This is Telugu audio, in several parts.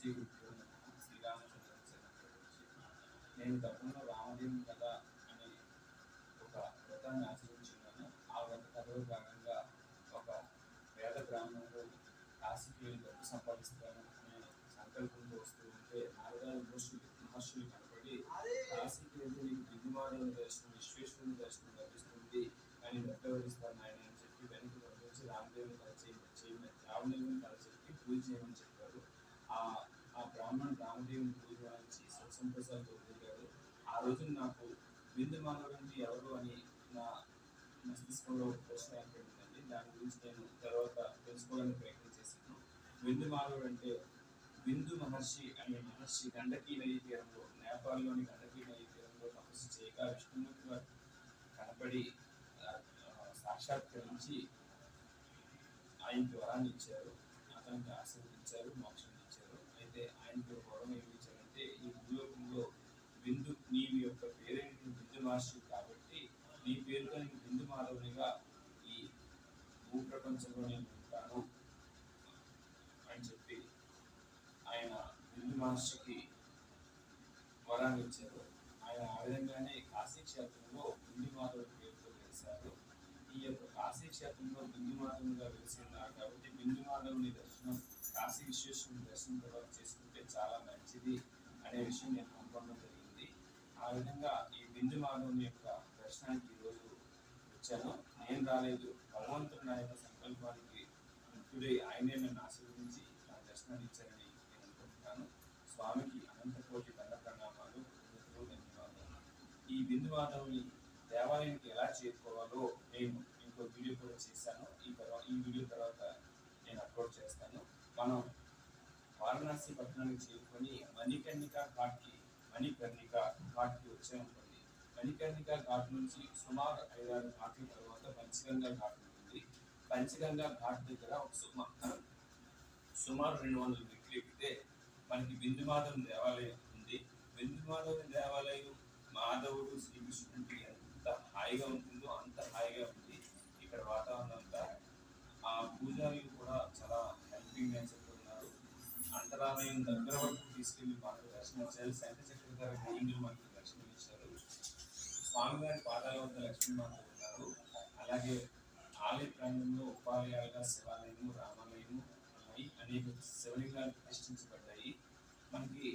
శ్రీ గురుభ్యో నమః. శ్రీరామచంద్ర చరిత్ర గురించి నేను గతంలో రామదేవుని కథ అనే ఒక వ్రతాన్ని ఆచరించున్నాను. ఆ వ్రత కథలో భాగంగా ఒక పేద గ్రామంలో కాశీకి వెళ్ళి డబ్బు సంపాదిస్తాను అనే సంకల్పంతో వస్తూ ఉంటే నారదాలు మహర్షులు కనపడి కాశీకి వెళ్ళి నీకు బిందుమాధవుని దర్శనం విశ్వేశ్వరుని దర్శనం లభిస్తుంది అని డబ్బు ఎవరిస్తారు నాయన అని చెప్పి వెనక్కి పంపించి రామదేవుని కథ రామదేవుని కథ చెప్పి పూజ చేయమని చెప్పారు. ఆ ఆ బ్రాహ్మణుడు రామదేవుని పూజ నుంచి సుఖ సంతోషాలతో తిరిగాడు. ఆ రోజు నాకు బిందు మాధవుడు అంటే ఎవరు అని నా మస్తిష్కంలో ఒక ప్రశ్న ఏర్పడిందండి. దాని గురించి నేను తర్వాత తెలుసుకోవడానికి ప్రయత్నం చేశాను. బిందు మాధవుడు అంటే బిందు మహర్షి అనే మహర్షి గండకీ నదీ తీరంలో, నేపాల్లోని గండకీ నదీ తీరంలో తపస్సు చేయగా విష్ణుమూర్తి వారు కనపడి సాక్షాత్కరించి ఆయనకి వరాన్ని ఇచ్చారు, అతనికి ఆశీర్వదించారు, మోక్షం ఇచ్చారు. అయితే ఆయనకి వరం ఏమి ఇచ్చారంటే, ఈ భూలోకంలో బిందు నీవి యొక్క పేరేంటి బిందు మహర్షి కాబట్టి నీ పేరుతో నీకు బిందు మాధవునిగా ఈ భూప్రపంచంలో నేను ఉంటాను అని చెప్పి ఆయన బిందు మహర్షికి వరాన్ని ఇచ్చారు. ఆయన ఆ విధంగానే కాశీ క్షేత్రంలో బిందు మాధవుడి పేరుతో వెలిశారు. ఈ యొక్క కాశీ క్షేత్రంలో బిందు మాధవునిగా వెలిసిన్నారు కాబట్టి బిందు మాధవుని దర్శనం కాశీ విశ్వేశ్వరుని దర్శనం తర్వాత చేసుకుంటే చాలా మంచిది అనే విషయం నేను కనుగొనడం జరిగింది. ఆ విధంగా ఈ బిందు మాధవుని యొక్క దర్శనానికి ఈరోజు వచ్చాను. నేను రాలేదు, భగవంతుడు నా యొక్క సంకల్పానికి ముఖ్యుడై ఆయనే నన్ను ఆశీర్వదించి నా దర్శనాన్ని ఇచ్చారని నేను అనుకుంటున్నాను. స్వామికి అనంత కోటి దండ ప్రణామాలు, కృతజ్ఞతలు, ధన్యవాదాలు. ఈ బిందు మాధవుని దేవాలయానికి ఎలా చేరుకోవాలో నేను ఇంకో వీడియో కూడా చేశాను. ఈ వీడియో తర్వాత నేను అప్లోడ్ చేస్తాను. మనం వారణాసి పట్టణానికి చేరుకొని మణికర్ణికా ఘాట్కి వచ్చే ఉంటుంది. మణికర్ణికా ఘాట్ నుంచి సుమారు 5-6 ఘాట్ల తర్వాత పంచగంగా ఘాట్ ఉంటుంది. పంచగంగా ఘాట్ దగ్గర సుమారు 200 మెట్లు ఎక్కితే మనకి బిందు మాధవుని దేవాలయం ఉంది. బిందు మాధవుని దేవాలయం మాధవుడు శ్రీకృష్ణుడికి ఎంత హాయిగా ఉంటుందో అంత హాయిగా ఉంది ఇక్కడ వాతావరణం అంతా. ఆ పూజారులు కూడా చాలా హెల్పింగ్ నేచర్తో ఉన్నారు. అంతరాలయం దగ్గర వరకు తీసుకెళ్లి మాకు దర్శనమిచ్చారు. శంఖ చక్రధర గోవిందులు మనకు దర్శనమిచ్చారు. స్వామివారి పాదాల వద్ద లక్ష్మీమాత ఉన్నారు. అలాగే ఆలయ ప్రాంగణంలో ఉపాలయాలుగా శివాలయము, రామాలయము ఉన్నాయి. అనేక శివలింగాలు ప్రతిష్ఠించబడ్డాయి. మనకి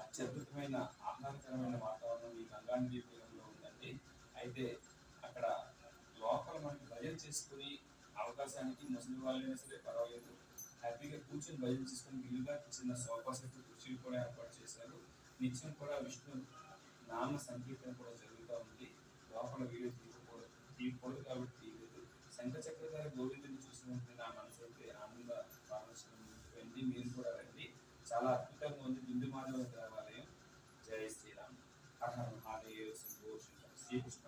అత్యద్భుతమైన ఆహ్లాదకరమైన వాతావరణం ఈ గంగానదీ తీరంలో ఉందండి. అయితే అక్కడ లోపల మనకి భజన చేసుకుని అవకాశానికి ముసలి వాళ్ళైనా సరే పర్వాలేదు, హ్యాపీగా కూర్చొని భజన చేసుకుని వీలుగా చిన్న సోఫా సెట్ కుర్చీలు కూడా ఏర్పాటు చేశారు. నిత్యం కూడా విష్ణు నామ సంకీర్తన కూడా జరుగుతూ ఉంది. లోపల వీడియో తీయకూడదు కాబట్టి తీయలేదు. శంఖ చక్రధర గోవిందుని చూసినట్టు నా మనసు అయితే ఆనంద పాలన. మీరు కూడా రండి, చాలా అద్భుతంగా ఉంది బిందు మాధవ దేవాలయం. జై శ్రీరామ్. హర హర మహాదేవ్. శంభో శంకర. శ్రీకృష్ణ